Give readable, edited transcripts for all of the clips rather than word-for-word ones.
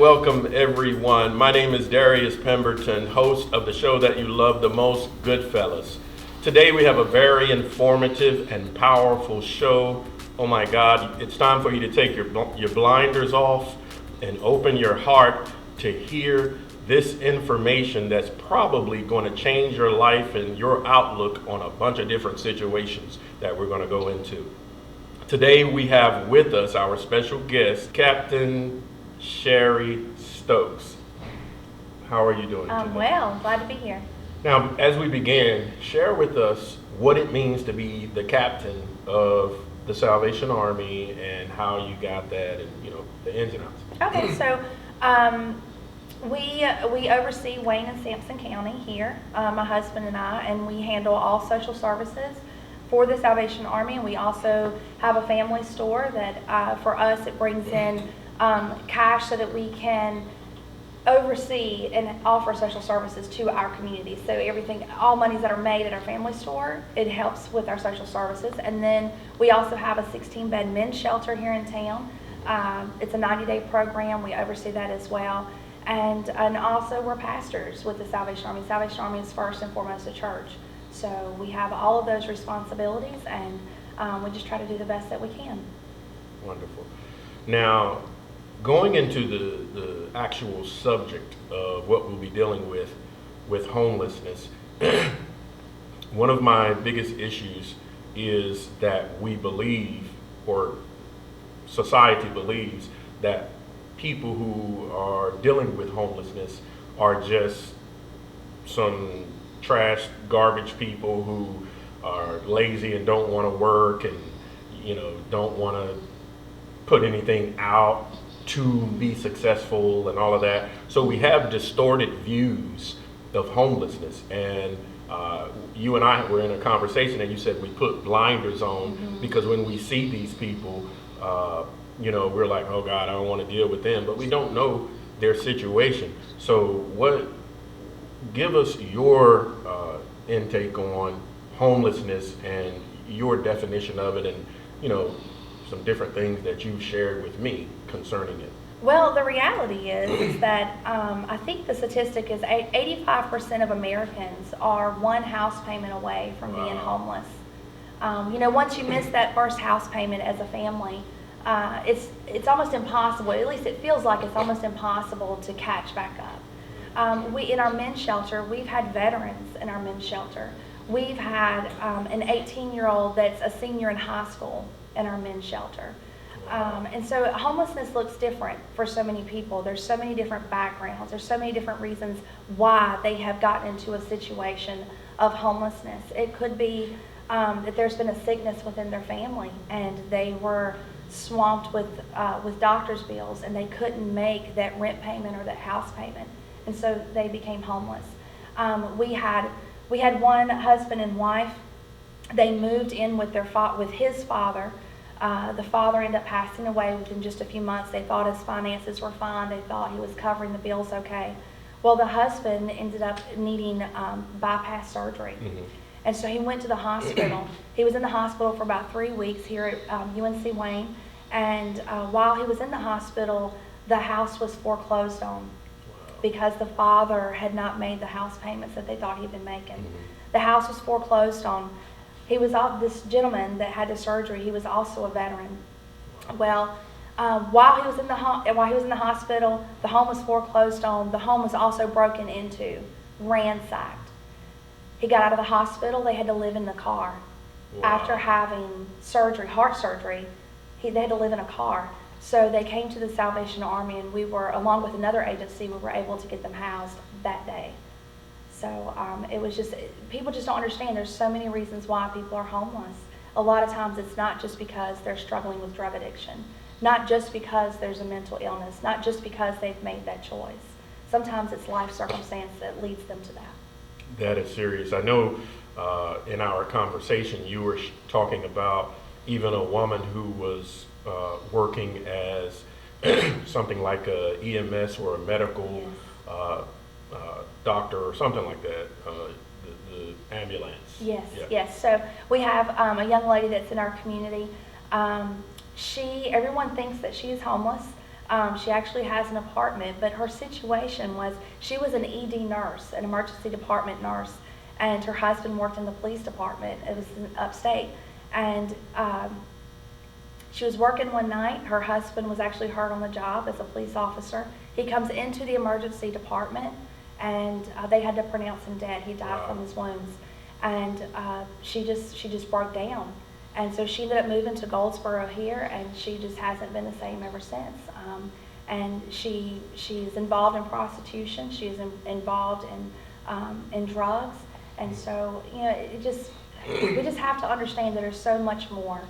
welcome everyone. My name is Darius Pemberton, host of the show that you love the most, Goodfellas. Today we have a very informative and powerful show. Oh my God, it's time for you to take your blinders off and open your heart to hear this information that's probably going to change your life and your outlook on a bunch of different situations that we're going to go into. Today we have with us our special guest, Captain Sherry Stokes. How are you doing today? Well, glad to be here. Now, as we begin, share with us what it means to be the captain of the Salvation Army and how you got that and, the ins and outs. Okay, so we oversee Wayne and Sampson County here, my husband and I, and we handle all social services for the Salvation Army. And we also have a family store that for us it brings in cash so that we can oversee and offer social services to our community. So all monies that are made at our family store, it helps with our social services. And then we also have a 16-bed men's shelter here in town. It's a 90-day program. We oversee that as well. And also we're pastors with the Salvation Army. Salvation Army is first and foremost a church. So we have all of those responsibilities, and we just try to do the best that we can. Wonderful. Now, going into the actual subject of what we'll be dealing with homelessness, one of my biggest issues is that we believe, or society believes, that people who are dealing with homelessness are just some trash, garbage people who are lazy and don't want to work and, don't want to put anything out to be successful and all of that. So we have distorted views of homelessness. And you and I were in a conversation and you said we put blinders on because when we see these people, we're like, oh God, I don't want to deal with them, but we don't know their situation. So give us your intake on homelessness and your definition of it, and some different things that you've shared with me concerning it. Well, the reality is that I think the statistic is 85% of Americans are one house payment away from being homeless. Once you miss that first house payment as a family, it's almost impossible. At least it feels like it's almost impossible to catch back up. In our men's shelter, we've had veterans in our men's shelter. We've had an 18-year-old that's a senior in high school in our men's shelter. And so homelessness looks different for so many people. There's so many different backgrounds. There's so many different reasons why they have gotten into a situation of homelessness. It could be that there's been a sickness within their family and they were swamped with doctor's bills and they couldn't make that rent payment or that house payment. And so they became homeless. We had one husband and wife. They moved in with his father. The father ended up passing away within just a few months. They thought his finances were fine. They thought he was covering the bills okay. Well, the husband ended up needing bypass surgery. And so he went to the hospital. He was in the hospital for about 3 weeks here at UNC Wayne. And while he was in the hospital, the house was foreclosed on because the father had not made the house payments that they thought he'd been making. The house was foreclosed on. This gentleman that had the surgery, he was also a veteran. Well, while he was in the hospital, the home was foreclosed on. The home was also broken into, ransacked. He got out of the hospital. They had to live in the car. After having surgery, heart surgery, they had to live in a car. So they came to the Salvation Army, and we were, along with another agency, we were able to get them housed that day. So it was just, people just don't understand. There's so many reasons why people are homeless. A lot of times it's not just because they're struggling with drug addiction, not just because there's a mental illness, not just because they've made that choice. Sometimes it's life circumstance that leads them to that. That is serious. I know in our conversation you were talking about even a woman who was working as something like a EMS or a medical doctor or something like that, the ambulance. Yes. So we have a young lady that's in our community. Everyone thinks that she is homeless. She actually has an apartment, but her situation was she was an ED nurse, an emergency department nurse, and her husband worked in the police department. It was in upstate. And she was working one night. Her husband was actually hurt on the job as a police officer. He comes into the emergency department, and they had to pronounce him dead. He died from his wounds. And she just broke down. And so she ended up moving to Goldsboro here, and she just hasn't been the same ever since. And she's involved in prostitution. She's involved in drugs. And so, you know, we just have to understand that there's so much more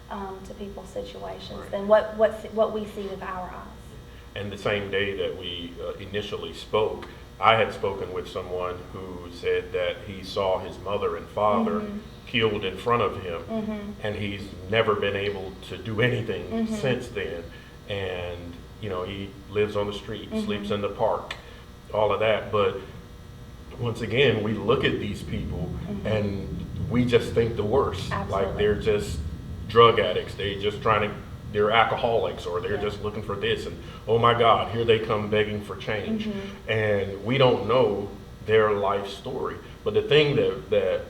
to people's situations than what we see with our eyes. And the same day that we initially spoke, I had spoken with someone who said that he saw his mother and father killed in front of him, and he's never been able to do anything since then. And, you know, he lives on the street, sleeps in the park, all of that. But once again, we look at these people and we just think the worst. Absolutely. Like they're just drug addicts. They're alcoholics, or they're just looking for this, and oh my God, here they come begging for change. And we don't know their life story. But the thing that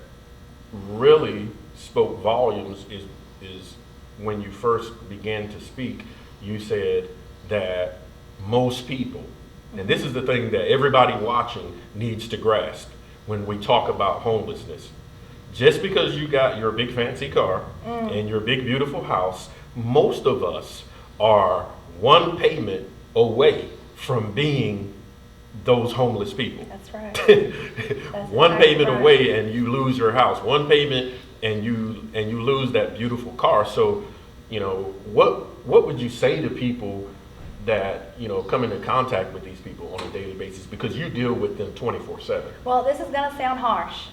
really spoke volumes is when you first began to speak, you said that most people, and this is the thing that everybody watching needs to grasp when we talk about homelessness. Just because you got your big fancy car and your big beautiful house, most of us are one payment away from being those homeless people. That's right. That's One exactly payment right. away and you lose your house. One payment and you lose that beautiful car. So, you know, what would you say to people that, you know, come into contact with these people on a daily basis, because you deal with them 24/7? Well, this is going to sound harsh,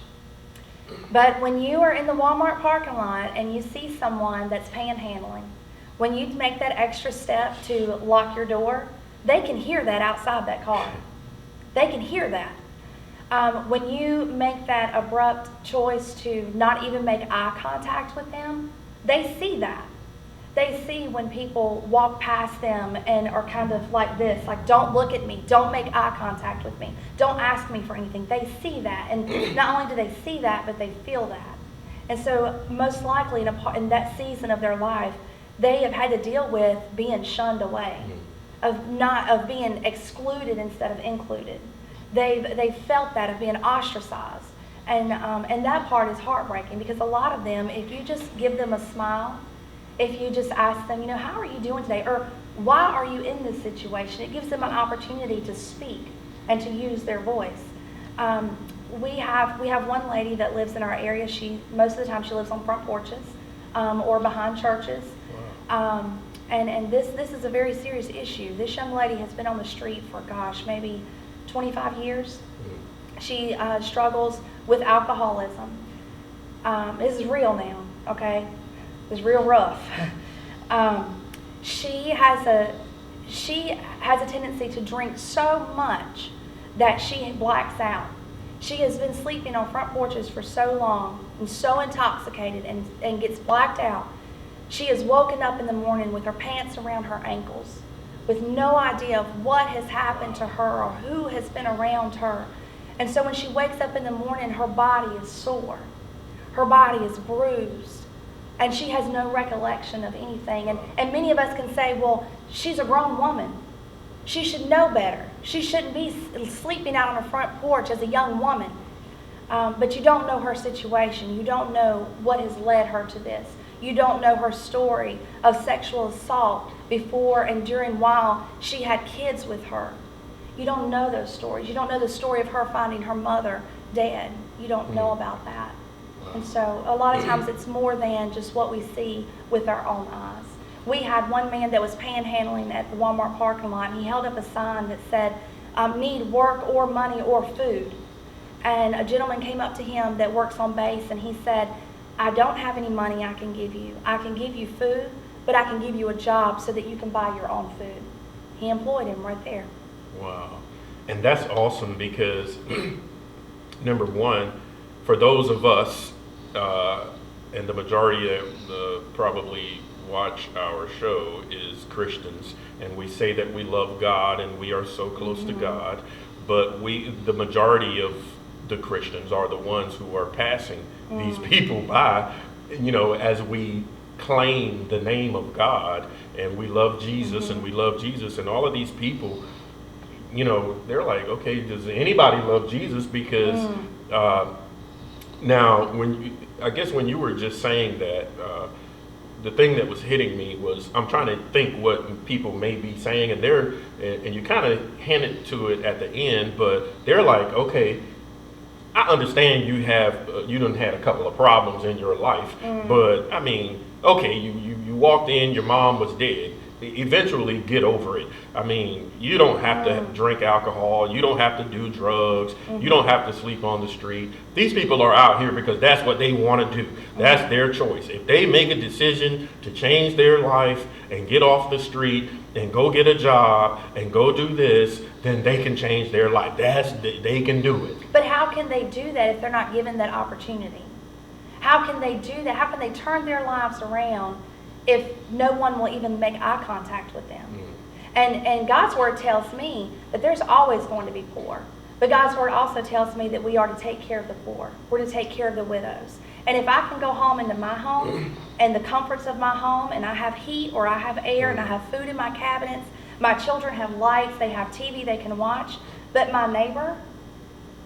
but when you are in the Walmart parking lot and you see someone that's panhandling, when you make that extra step to lock your door, they can hear that outside that car. They can hear that. When you make that abrupt choice to not even make eye contact with them, they see that. They see when people walk past them and are kind of like this, like, don't look at me, don't make eye contact with me, don't ask me for anything. They see that, and not only do they see that, but they feel that. And so most likely in that season of their life, they have had to deal with being shunned away, of being excluded instead of included. They've felt that, of being ostracized. And that part is heartbreaking, because a lot of them, if you just give them a smile, if you just ask them, you know, how are you doing today? Or why are you in this situation? It gives them an opportunity to speak and to use their voice. We have one lady that lives in our area. Most of the time she lives on front porches or behind churches. Wow. And this is a very serious issue. This young lady has been on the street for, maybe 25 years. She struggles with alcoholism. This is real now, okay? It's real rough. She has a tendency to drink so much that she blacks out. She has been sleeping on front porches for so long and so intoxicated and gets blacked out. She is woken up in the morning with her pants around her ankles, with no idea of what has happened to her or who has been around her. And so when she wakes up in the morning, her body is sore. Her body is bruised. And she has no recollection of anything. And many of us can say, well, she's a grown woman. She should know better. She shouldn't be sleeping out on her front porch as a young woman. But you don't know her situation. You don't know what has led her to this. You don't know her story of sexual assault before and during while she had kids with her. You don't know those stories. You don't know the story of her finding her mother dead. You don't know about that. And so a lot of times it's more than just what we see with our own eyes. We had one man that was panhandling at the Walmart parking lot, and he held up a sign that said, need work or money or food. And a gentleman came up to him that works on base, and he said, I don't have any money I can give you. I can give you food, but I can give you a job so that you can buy your own food. He employed him right there. Wow. And that's awesome, because number one, for those of us, and the majority of probably watch our show is Christians, and we say that we love God and we are so close to God, but the majority of the Christians are the ones who are passing these people by, as we claim the name of God and we love Jesus and we love Jesus, and all of these people, they're like, okay, does anybody love Jesus? Because now, when you were just saying that, the thing that was hitting me was, I'm trying to think what people may be saying, and you kind of hinted to it at the end, but they're like, okay, I understand you done had a couple of problems in your life, but I mean, okay, you walked in, your mom was dead. Eventually get over it. I mean, you don't have to drink alcohol, you don't have to do drugs, you don't have to sleep on the street. These people are out here because that's what they want to do. That's their choice. If they make a decision to change their life and get off the street and go get a job and go do this, then they can change their life. They can do it. But how can they do that if they're not given that opportunity? How can they do that? How can they turn their lives around if no one will even make eye contact with them? And God's word tells me that there's always going to be poor. But God's word also tells me that we are to take care of the poor. We're to take care of the widows. And if I can go home into my home and the comforts of my home, and I have heat or I have air and I have food in my cabinets, my children have lights, they have TV they can watch, but my neighbor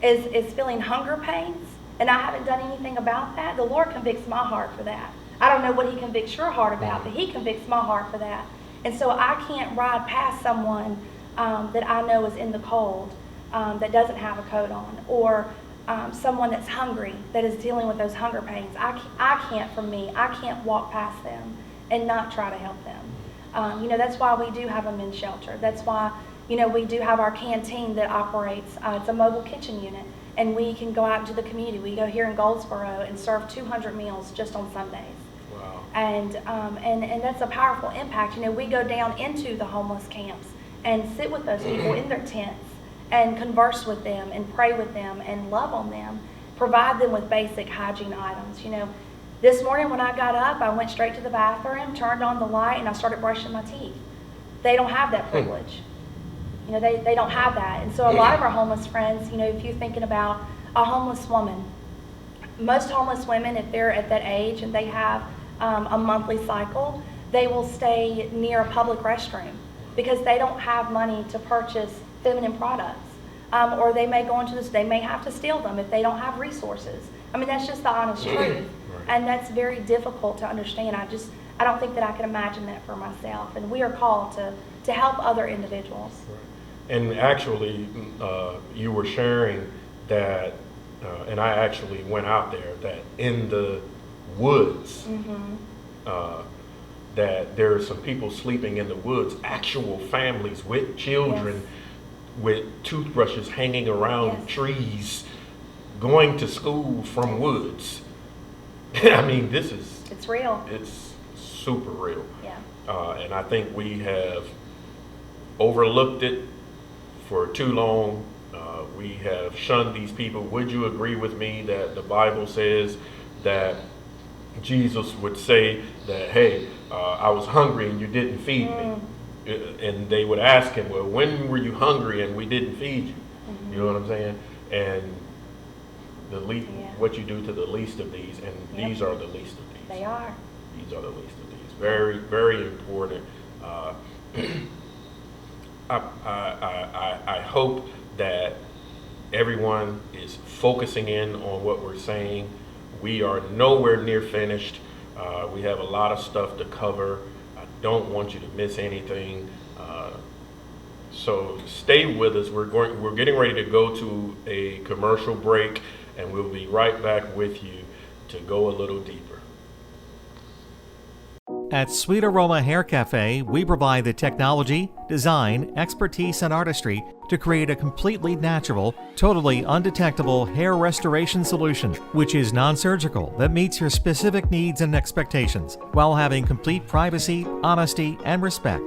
is feeling hunger pains and I haven't done anything about that, the Lord convicts my heart for that. I don't know what he convicts your heart about, but he convicts my heart for that. And so I can't ride past someone that I know is in the cold, that doesn't have a coat on, or someone that's hungry, that is dealing with those hunger pains. I can't walk past them and not try to help them. That's why we do have a men's shelter. That's why, we do have our canteen that operates, it's a mobile kitchen unit, and we can go out into the community. We go here in Goldsboro and serve 200 meals just on Sundays. Wow. And that's a powerful impact. We go down into the homeless camps and sit with those people in their tents and converse with them and pray with them and love on them, provide them with basic hygiene items. This morning when I got up, I went straight to the bathroom, turned on the light, and I started brushing my teeth. They don't have that privilege. They don't have that. And so a lot of our homeless friends, if you're thinking about a homeless woman, most homeless women, if they're at that age and they have a monthly cycle, they will stay near a public restroom because they don't have money to purchase feminine products. Or they may go into this, they may have to steal them if they don't have resources. I mean, that's just the honest truth. Right. And that's very difficult to understand. I don't think that I can imagine that for myself. And we are called to help other individuals. Right. And actually, you were sharing that, and I actually went out there, that in the woods, that there are some people sleeping in the woods, actual families with children, with toothbrushes hanging around trees, going to school from woods. I mean, it's real. It's super real. Yeah. And I think we have overlooked it for too long. We have shunned these people. Would you agree with me that the Bible says that Jesus would say that, hey, I was hungry and you didn't feed me? And they would ask him, well, when were you hungry and we didn't feed you? You know what I'm saying? And what you do to the least of these, and these are the least of these. They are. These are the least of these. Very, very important. I hope that everyone is focusing in on what we're saying. We are nowhere near finished. We have a lot of stuff to cover. I don't want you to miss anything. So stay with us. We're getting ready to go to a commercial break, and we'll be right back with you to go a little deeper. At Sweet Aroma Hair Cafe, we provide the technology, design, expertise, and artistry to create a completely natural, totally undetectable hair restoration solution, which is non-surgical, that meets your specific needs and expectations, while having complete privacy, honesty, and respect.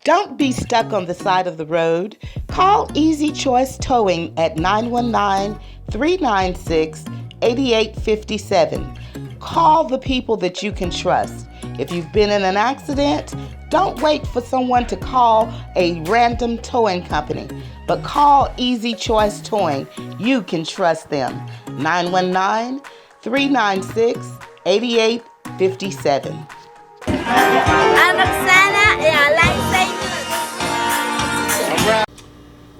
Don't be stuck on the side of the road. Call Easy Choice Towing at 919-396-8857. Call the people that you can trust. If you've been in an accident, don't wait for someone to call a random towing company, but call Easy Choice Towing. You can trust them. 919-396-8857. I'm Oksana and I like Satan.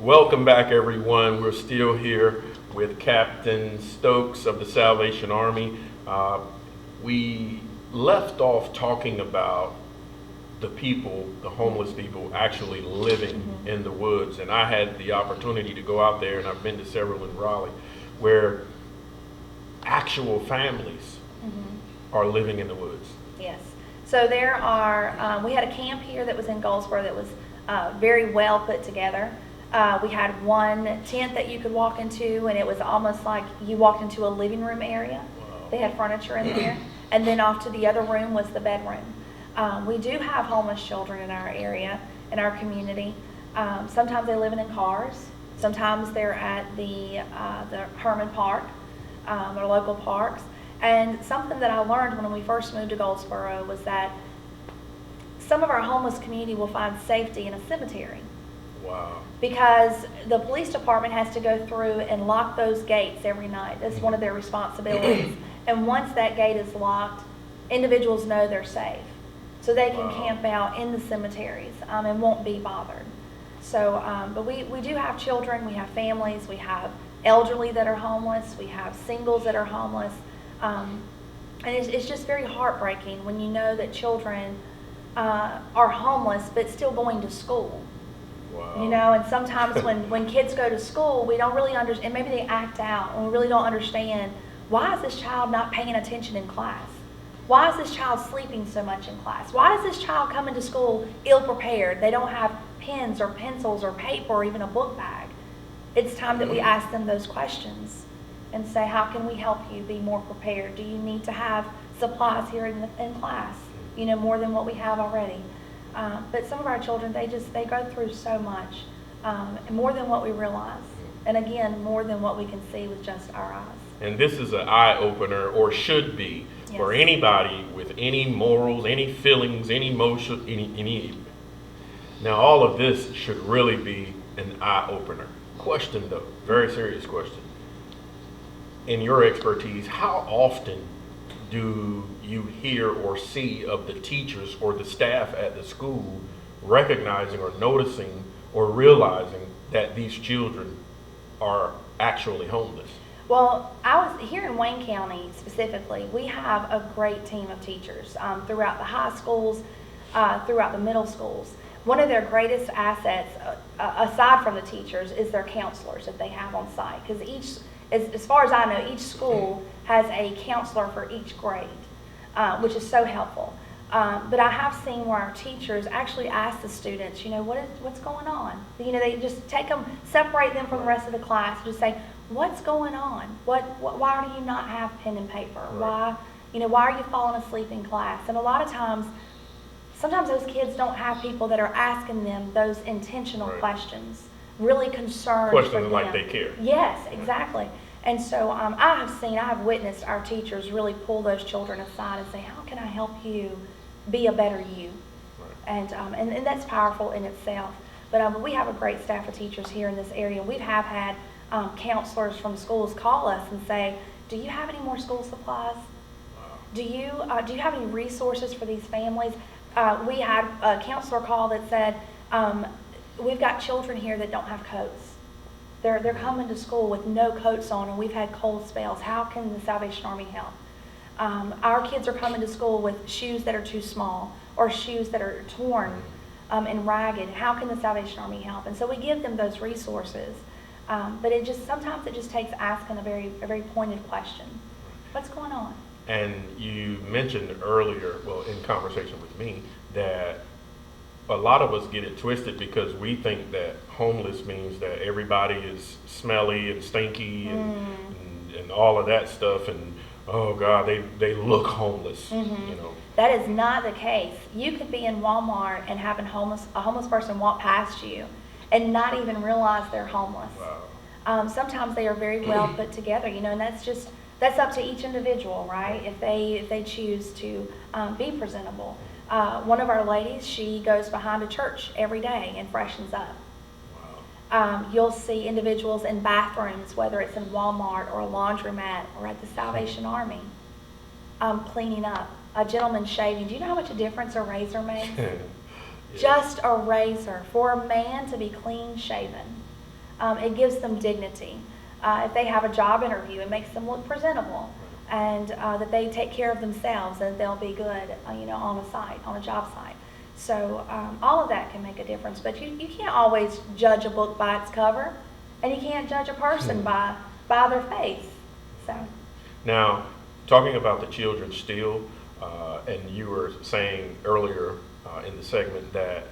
Welcome back, everyone. We're still here with Captain Stokes of the Salvation Army. We left off talking about the people, the homeless people, actually living in the woods. And I had the opportunity to go out there, and I've been to several in Raleigh, where actual families are living in the woods. Yes. So there are, we had a camp here that was in Goldsboro that was very well put together. We had one tent that you could walk into, and it was almost like you walked into a living room area. Wow. They had furniture in there. And then off to the other room was the bedroom. We do have homeless children in our area, in our community. Sometimes they live in cars. Sometimes they're at the Herman Park, or local parks. And something that I learned when we first moved to Goldsboro was that some of our homeless community will find safety in a cemetery. Wow. Because the police department has to go through and lock those gates every night. That's one of their responsibilities. And once that gate is locked, individuals know they're safe. So they can camp out in the cemeteries and won't be bothered. So, but we do have children, we have families, we have elderly that are homeless, we have singles that are homeless. And it's just very heartbreaking when you know that children are homeless but still going to school. Wow. You know, and sometimes when kids go to school, we don't really understand, and maybe they act out, and we really don't understand, why is this child not paying attention in class? Why is this child sleeping so much in class? Why is this child coming to school ill-prepared? They don't have pens or pencils or paper or even a book bag. It's time that we ask them those questions and say, how can we help you be more prepared? Do you need to have supplies here in class, you know, more than what we have already? But some of our children, they go through so much, more than what we realize. And again, more than what we can see with just our eyes. And this is an eye-opener, or should be, for anybody with any morals, any feelings, any emotion, any. Now, all of this should really be an eye-opener. Question, though, very serious question. In your expertise, how often do you hear or see of the teachers or the staff at the school recognizing or noticing or realizing that these children are actually homeless? Well, I was here in Wayne County specifically. We have a great team of teachers throughout the high schools, throughout the middle schools. One of their greatest assets, aside from the teachers, is their counselors that they have on site. Because as far as I know, each school has a counselor for each grade, which is so helpful. But I have seen where our teachers actually ask the students, you know, what's going on? You know, they just take them, separate them from the rest of the class, and just say, what's going on? Why do you not have pen and paper? Right. Why are you falling asleep in class? And a lot of times, sometimes those kids don't have people that are asking them those intentional questions, really concerned for Questions them. like they care. Yes, exactly. And so I have witnessed our teachers really pull those children aside and say, how can I help you be a better you? Right. And that's powerful in itself. But we have a great staff of teachers here in this area. We have had counselors from schools call us and say, do you have any more school supplies? Wow. Do you have any resources for these families? We had a counselor call that said, we've got children here that don't have coats. They're coming to school with no coats on, and we've had cold spells. How can the Salvation Army help? Our kids are coming to school with shoes that are too small or shoes that are torn and ragged. How can the Salvation Army help? And so we give them those resources. But sometimes it just takes asking a very pointed question. What's going on? And you mentioned earlier, well, in conversation with me, that a lot of us get it twisted because we think that homeless means that everybody is smelly and stinky and all of that stuff, and oh God, they look homeless. You know. That is not the case. You could be in Walmart and have a homeless person walk past you and not even realize they're homeless. Wow. Sometimes they are very well put together, you know, and that's just That's up to each individual, right? If they choose to be presentable. One of our ladies, she goes behind a church every day and freshens up. You'll see individuals in bathrooms, whether it's in Walmart or a laundromat or at the Salvation Army, cleaning up. A gentleman shaving. Do you know how much a difference a razor makes? Yeah. Just a razor. For a man to be clean shaven, it gives them dignity. If they have a job interview, it makes them look presentable, and that they take care of themselves and they'll be good, on a job site. So all of that can make a difference. But you can't always judge a book by its cover, and you can't judge a person by their face. So Now, talking about the children still, and you were saying earlier in the segment that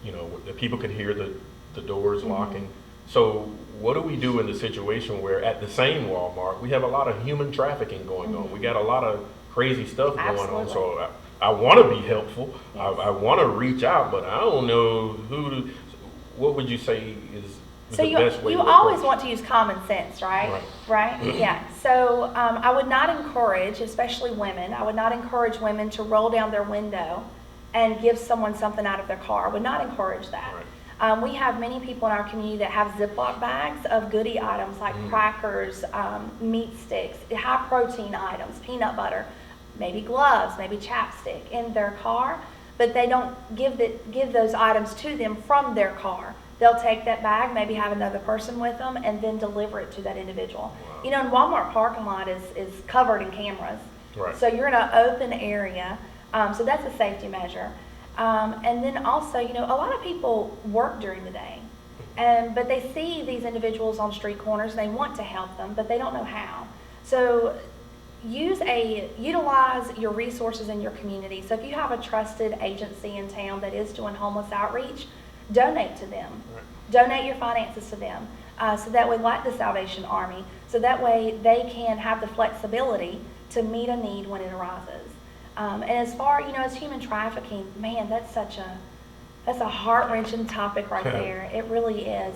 the people can hear the doors locking. So what do we do in the situation where at the same Walmart we have a lot of human trafficking going on? We got a lot of crazy stuff going on. So I want to be helpful. Yes. I want to reach out, but I don't know who to. What would you say is the best way? You always want to use common sense, right? Right? Yeah. So I would not encourage, especially women, I would not encourage women to roll down their window and give someone something out of their car. I would not encourage that. Right. We have many people in our community that have Ziploc bags of goodie items like crackers, meat sticks, high protein items, peanut butter, maybe gloves, maybe chapstick in their car, but they don't give those items to them from their car. They'll take that bag, maybe have another person with them, and then deliver it to that individual. Wow. And Walmart parking lot is covered in cameras. Right. So you're in an open area, so that's a safety measure. And then also, a lot of people work during the day, but they see these individuals on street corners and they want to help them, but they don't know how. So utilize your resources in your community. So if you have a trusted agency in town that is doing homeless outreach, donate to them. Right. Donate your finances to them. So that way, like the Salvation Army, so that way they can have the flexibility to meet a need when it arises. And as far, as human trafficking, man, that's a heart-wrenching topic right there. It really is.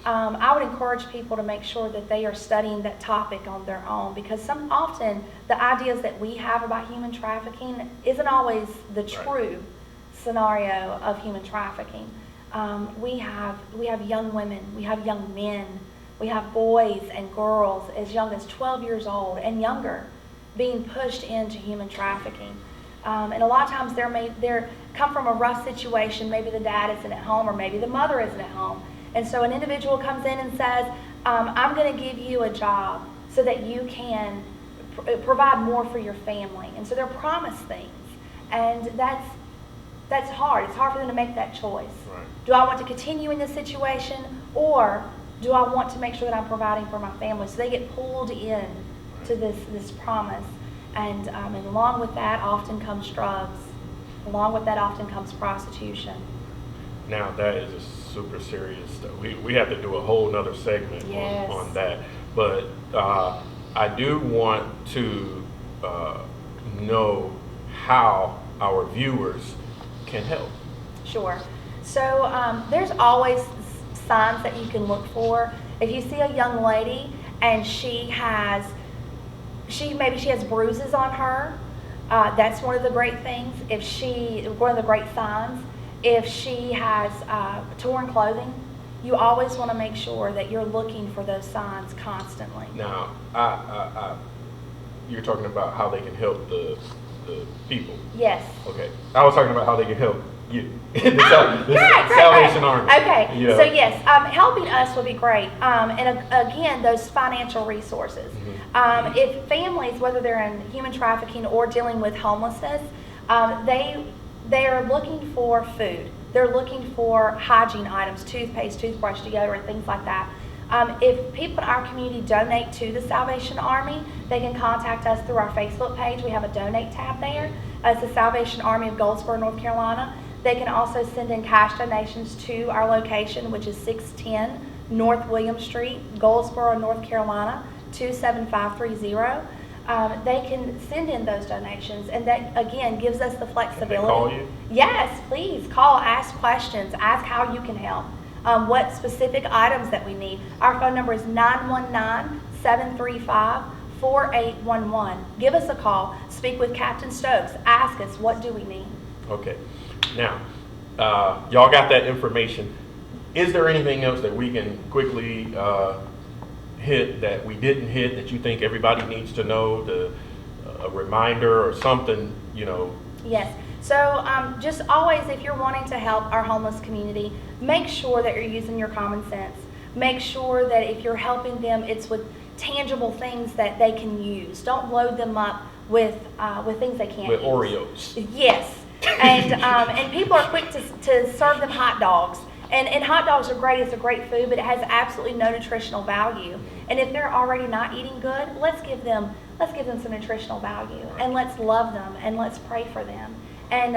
I would encourage people to make sure that they are studying that topic on their own, because often the ideas that we have about human trafficking isn't always the true scenario of human trafficking. We have young women, we have young men, we have boys and girls as young as 12 years old and younger being pushed into human trafficking. And a lot of times they're come from a rough situation. Maybe the dad isn't at home, or maybe the mother isn't at home. And so an individual comes in and says, I'm going to give you a job so that you can provide more for your family. And so they're promised things. And that's hard. It's hard for them to make that choice. Right. Do I want to continue in this situation, or do I want to make sure that I'm providing for my family? So they get pulled in to this promise. And along with that often comes drugs. Along with that often comes prostitution. Now that is a super serious stuff. We have to do a whole nother segment on that. But I do want to know how our viewers can help. Sure. So there's always signs that you can look for. If you see a young lady and maybe she has bruises on her, that's one of the great things. One of the great signs. If she has torn clothing, you always want to make sure that you're looking for those signs constantly. Now, you're talking about how they can help the people. Yes. Okay. I was talking about how they can help you. Salvation Army. Okay. Yeah. So yes, helping us would be great. And again, those financial resources. Mm-hmm. If families, whether they're in human trafficking or dealing with homelessness, they are looking for food. They're looking for hygiene items, toothpaste, toothbrush, deodorant, things like that. If people in our community donate to the Salvation Army, they can contact us through our Facebook page. We have a donate tab there. It's the Salvation Army of Goldsboro, North Carolina. They can also send in cash donations to our location, which is 610 North William Street, Goldsboro, North Carolina, 27530. They can send in those donations, and that again gives us the flexibility. Can they call you? Yes, please call, ask questions, ask how you can help, what specific items that we need. Our phone number is 919-735-4645. 4811. Give us a call. Speak with Captain Stokes. Ask us, what do we need? Okay. Now, y'all got that information. Is there anything else that we can quickly hit that we didn't hit that you think everybody needs to know? A reminder or something, you know? Yes. So just always, if you're wanting to help our homeless community, make sure that you're using your common sense. Make sure that if you're helping them, it's with tangible things that they can use. Don't load them up with things they can't With use. Oreos. Yes. And people are quick to serve them hot dogs. And hot dogs are great. It's a great food, but it has absolutely no nutritional value. And if they're already not eating good, let's give them some nutritional value, and let's love them, and let's pray for them. And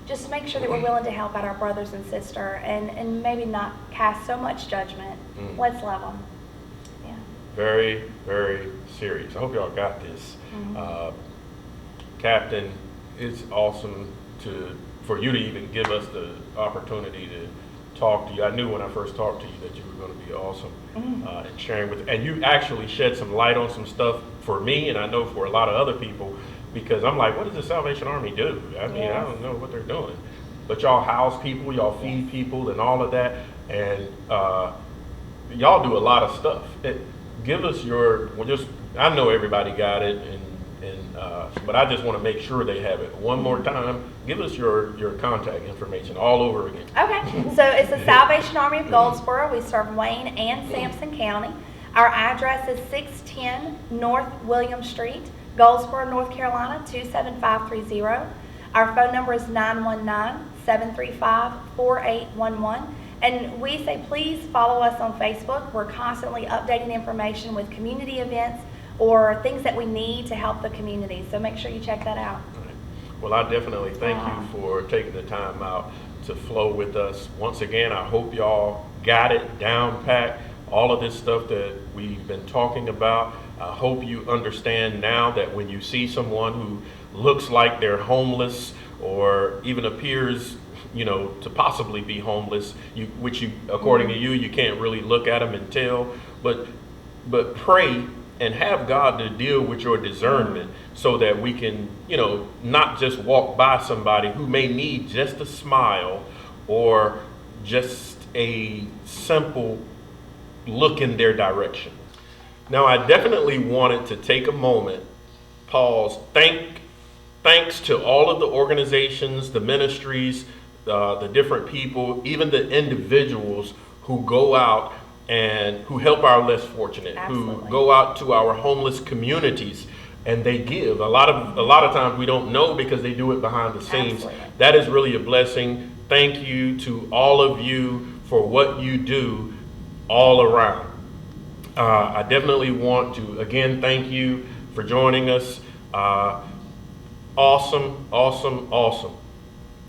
just make sure that we're willing to help out our brothers and sisters, and maybe not cast so much judgment. Let's love them. Yeah. Very, very serious. I hope y'all got this. Captain, it's awesome for you to even give us the opportunity to talk to you. I knew when I first talked to you that you were going to be awesome in sharing with, and you actually shed some light on some stuff for me, and I know for a lot of other people, because I'm like, what does the Salvation Army do? I mean, I don't know what they're doing. But y'all house people, y'all feed people, and all of that, and y'all do a lot of stuff. Give us I know everybody got it, but I just want to make sure they have it. One more time, give us your contact information all over again. Okay, so it's the Salvation Army of Goldsboro. We serve Wayne and Sampson County. Our address is 610 North William Street, Goldsboro, North Carolina, 27530. Our phone number is 919-735-4811. And we say please follow us on Facebook. We're constantly updating information with community events or things that we need to help the community. So make sure you check that out. All right. Well, I definitely thank you for taking the time out to flow with us. Once again, I hope y'all got it down pat, all of this stuff that we've been talking about. I hope you understand now that when you see someone who looks like they're homeless or even appears, to possibly be homeless, which according to you can't really look at them and tell, but pray and have God to deal with your discernment so that we can, not just walk by somebody who may need just a smile or just a simple look in their direction. Now, I definitely wanted to take a moment, pause, thanks to all of the organizations, the ministries, the different people, even the individuals who go out and who help our less fortunate, Absolutely. Who go out to our homeless communities and they give. A lot of times we don't know because they do it behind the scenes. Absolutely. That is really a blessing. Thank you to all of you for what you do all around. I definitely want to again thank you for joining us. Awesome.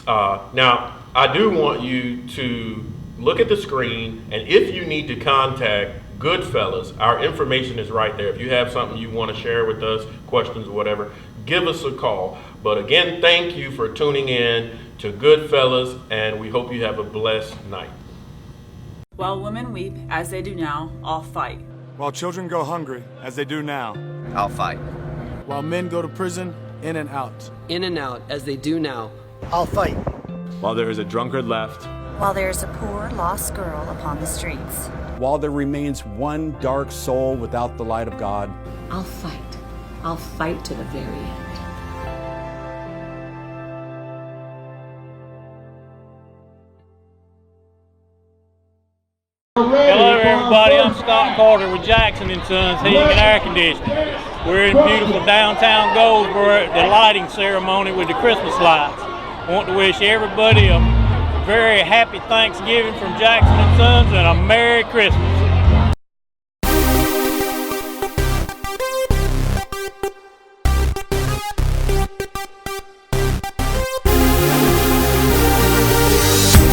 Now, I do want you to look at the screen, and if you need to contact Goodfellas, our information is right there. If you have something you want to share with us, questions or whatever, give us a call. But again, thank you for tuning in to Goodfellas, and we hope you have a blessed night. While women weep, as they do now, I'll fight. While children go hungry, as they do now, I'll fight. while men go to prison, in and out, In and out, as they do now. I'll fight. while there is a drunkard left, While there is a poor, lost girl upon the streets. while there remains one dark soul without the light of God, I'll fight. I'll fight to the very end. Hello everybody, I'm Scott Carter with Jackson & Sons Heating and Air Conditioning. We're in beautiful downtown Goldsboro at the lighting ceremony with the Christmas lights. I want to wish everybody a very happy Thanksgiving from Jackson & Sons and a Merry Christmas.